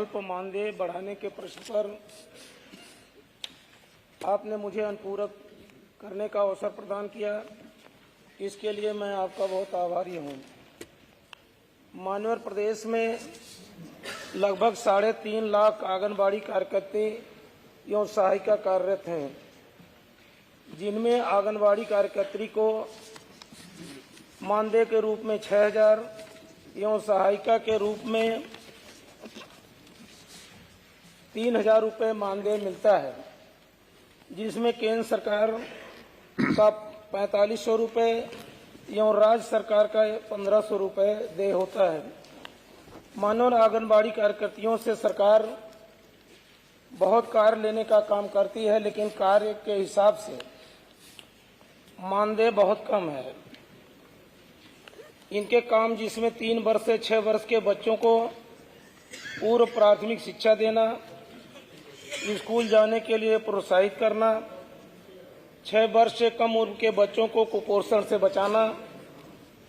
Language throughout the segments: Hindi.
अल्प मानदेय बढ़ाने के प्रश्न पर आपने मुझे अनुपूरक करने का अवसर प्रदान किया, इसके लिए मैं आपका बहुत आभारी हूँ। माननीय प्रदेश में लगभग 3.5 लाख आंगनबाड़ी कार्यकर्ती एवं सहायिका कार्यरत हैं, जिनमें आंगनबाड़ी कार्यकर्ती को मानदेय के रूप में 6,000 एवं सहायिका के रूप में 3,000 रुपये मानदेय मिलता है, जिसमें केंद्र सरकार का 4,500 रुपये एवं राज्य सरकार का 1,500 रुपये देय होता है। मानव आंगनबाड़ी कार्यकर्तियों से सरकार बहुत कार्य लेने का काम करती है, लेकिन कार्य के हिसाब से मानदेय बहुत कम है। इनके काम जिसमें 3 वर्ष से 6 वर्ष के बच्चों को पूर्व प्राथमिक शिक्षा देना, स्कूल जाने के लिए प्रोत्साहित करना, 6 वर्ष से कम उम्र के बच्चों को कुपोषण से बचाना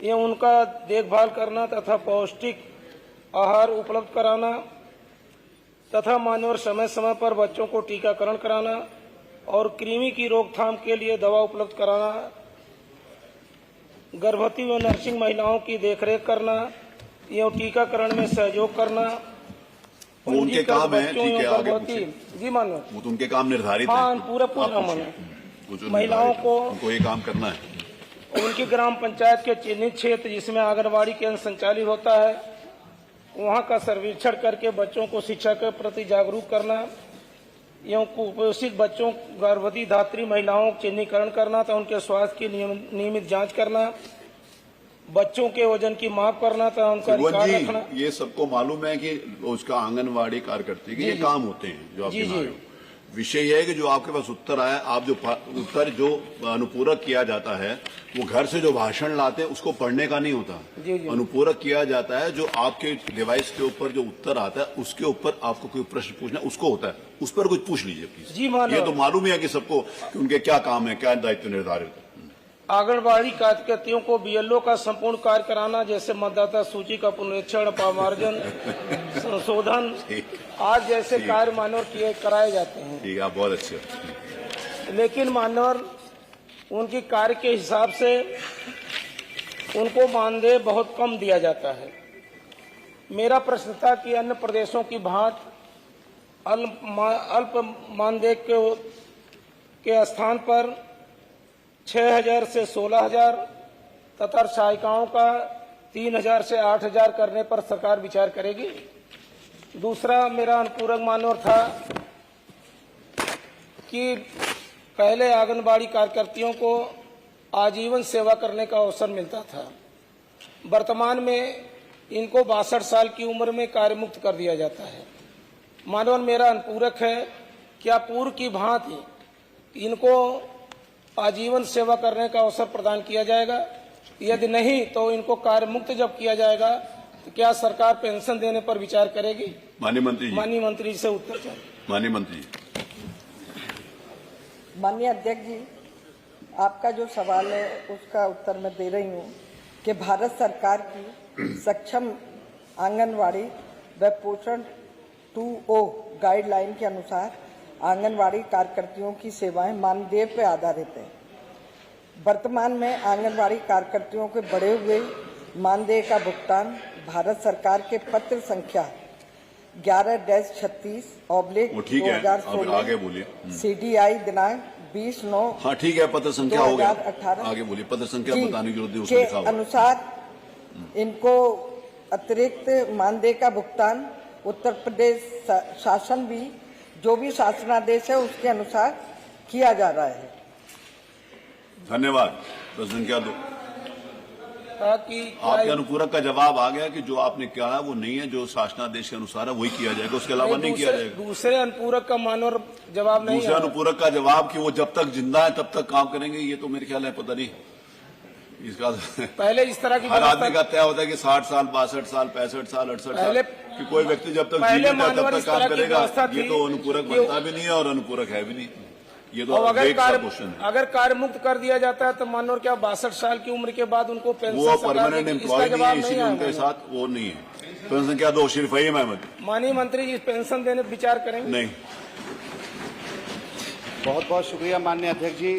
एवं उनका देखभाल करना तथा पौष्टिक आहार उपलब्ध कराना तथा मानव समय समय पर बच्चों को टीकाकरण कराना और कृमि की रोकथाम के लिए दवा उपलब्ध कराना, गर्भवती व नर्सिंग महिलाओं की देखरेख करना एवं टीकाकरण में सहयोग करना। वो उनके काम है, ठीक है, आगे जी मानो वो तो उनके काम निर्धारित हाँ, है। पूरा मानो महिलाओं को उनको ये काम करना है। उनकी ग्राम पंचायत के चिन्हित क्षेत्र जिसमें आंगनबाड़ी केंद्र संचालित होता है, वहां का सर्वेक्षण करके बच्चों को शिक्षा के प्रति जागरूक करना एवं कुपोषित बच्चों, गर्भवती धात्री महिलाओं का चिन्हीकरण करना तथा उनके स्वास्थ्य की नियमित जांच करना, बच्चों के वजन की माप करना तथा उनका रिकॉर्ड रखना। ये सबको मालूम है कि उसका आंगनवाड़ी कार्यकर्ता के ये काम होते हैं जो आप गिना रहे हो। विषय यह है कि जो आपके पास उत्तर आया, आप जो उत्तर जो अनुपूरक किया जाता है वो घर से जो भाषण लाते हैं उसको पढ़ने का नहीं होता। अनुपूरक किया जाता है जो आपके डिवाइस के ऊपर जो उत्तर आता है उसके ऊपर आपको कोई प्रश्न पूछना उसको होता है, उस पर कुछ पूछ लीजिए प्लीज। ये तो मालूम ही है कि सबको कि उनके क्या काम है, क्या दायित्व निर्धारित है। आंगनबाड़ी कार्यकर्तियों को बीएलओ का संपूर्ण कार्य कराना, जैसे मतदाता सूची का पुनरीक्षण, पामार्जन, संशोधन आज जैसे कार्य मानव किए कराए जाते हैं। ठीक है, आप बहुत अच्छे। लेकिन मानव उनकी कार्य के हिसाब से उनको मानदेय बहुत कम दिया जाता है। मेरा प्रश्न था कि अन्य प्रदेशों की भांति अल्प मानदेय के स्थान पर 6,000 से 16,000 तथा सहायिकाओं का 3,000 से 8,000 करने पर सरकार विचार करेगी। दूसरा मेरा अनुपूरक मानव था कि पहले आंगनबाड़ी कार्यकर्तियों को आजीवन सेवा करने का अवसर मिलता था, वर्तमान में इनको 62 साल की उम्र में कार्यमुक्त कर दिया जाता है। मानव मेरा अनुपूरक है, क्या पूर्व की भांति इनको आजीवन सेवा करने का अवसर प्रदान किया जाएगा? यदि नहीं तो इनको कार्य मुक्त जब किया जाएगा तो क्या सरकार पेंशन देने पर विचार करेगी? माननीय मंत्री से उत्तर चाहिए। माननीय मंत्री। माननीय अध्यक्ष जी, आपका जो सवाल है उसका उत्तर मैं दे रही हूँ कि भारत सरकार की सक्षम आंगनवाड़ी व पोषण 2O गाइडलाइन के अनुसार आंगनवाड़ी कार्यकर्तियों की सेवाएं मानदेय पर आधारित है। वर्तमान में आंगनवाड़ी कार्यकर्तियों के बढ़े हुए मानदेय का भुगतान भारत सरकार के पत्र संख्या 11-36/2016 CDI दिनांक 20/9 हाँ ठीक है, पत्र संख्या हो गया, आगे बोलिए। पत्र संख्या बताने की जरूरत है के अनुसार इनको अतिरिक्त मानदेय का भुगतान उत्तर प्रदेश शासन भी जो भी शासनादेश है उसके अनुसार किया जा रहा है। धन्यवाद। प्रश्न संख्या 2। आपके अनुपूरक का जवाब आ गया कि जो आपने कहा वो नहीं है, जो शासनादेश के अनुसार है वही किया जाएगा, उसके अलावा नहीं किया जाएगा। दूसरे अनुपूरक का मानव जवाब नहीं है। दूसरे अनुपूरक का जवाब कि वो जब तक जिंदा है तब तक काम करेंगे, ये तो मेरे ख्याल है पता नहीं इसका। पहले इस तरह की हर आदमी का तय होता है कि 60 साल, 62 साल, 65 साल, 68 साल कि कोई व्यक्ति जब तक जीवित है तब तक काम करेगा। ये तो अनुपूरक बनता भी नहीं है और अनुपूरक है भी नहीं। ये तो और वेग का क्वेश्चन है। अगर कार्य मुक्त कर दिया जाता है तो मान लो क्या 62 साल की उम्र के बाद उनको पेंशन वो सरकार परमानेंट देगी? एम्प्लॉय इसका नहीं है, जवाब इसीलिए नहीं उनके आया। साथ वो नहीं है। पेंशन क्या दो, सिर्फ फहीम अहमद माननीय मंत्री जी पेंशन देने पर विचार करेंगे? नहीं। बहुत बहुत शुक्रिया माननीय अध्यक्ष जी।